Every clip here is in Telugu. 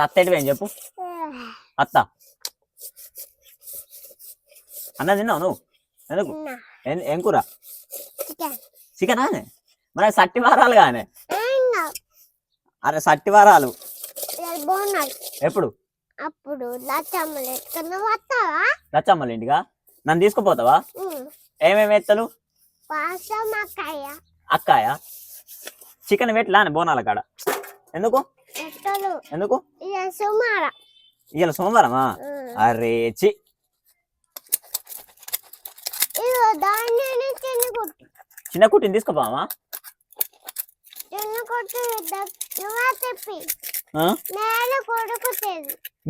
అత్త ఎటు పోయింది చెప్పు. అత్త అన్న తిన్నావు నువ్వు? ఎందుకు? ఏం కూర? చికెనా? మరి సట్టి వారాలు కానీ. అరే సట్టి వారాలు ఎప్పుడు? అప్పుడు లచ్చమ్మల ఇంటిగా నన్ను తీసుకుపోతావా? ఏమేమి ఎత్తలు? అక్కాయ చికెన్ పెట్టలా బోనాల కాడ. ఎందుకు ఎందుకు? ఇవాళ సోమవారమా? అరే చి చిన్న కుట్టిని తీసుకుపోవా?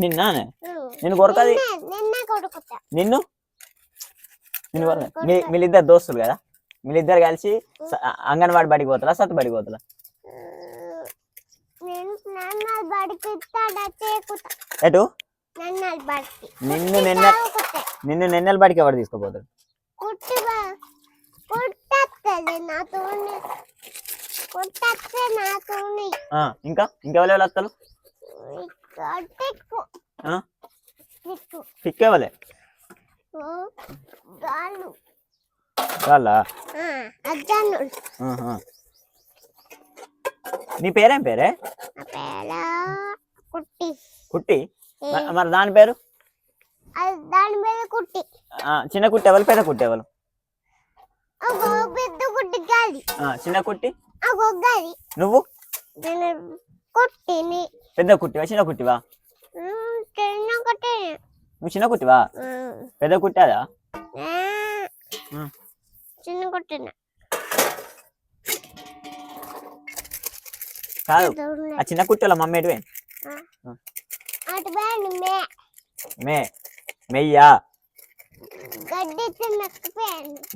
నిన్నానే నిన్ను కొరకది. నిన్ను వీళ్ళిద్దరు దోస్తులు కదా, వీళ్ళిద్దరు కలిసి అంగన్వాడి బడికి పోతారా సత్తు బడికి పోతారా? ఎటు? నిన్ను నెన్నెల బడికి ఎవరు తీసుకుపోతారు? ఇంకా ఇంకెవరు వస్తారు? పిక్కేవాళ్ళే వాళ్ళ. నీ పేరేం పేరే? కుట్టి. మరి దాని పేరు? చిన్న కుట్టి ఎవరు పెద్ద కుట్టి ఎవరు? చిన్న కుట్టి నువ్వు? పెద్ద కుట్టివా చిన్న కుట్టివా? నువ్వు చిన్న కుట్టివా? పెద్ద కుట్టాదా? చిన్న కుట్టిన కాదు. ఆ చిన్న కుట్టి వాళ్ళ మమ్మీ ఎటువే? మెయ్యా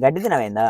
గడ్డి తినవేందా?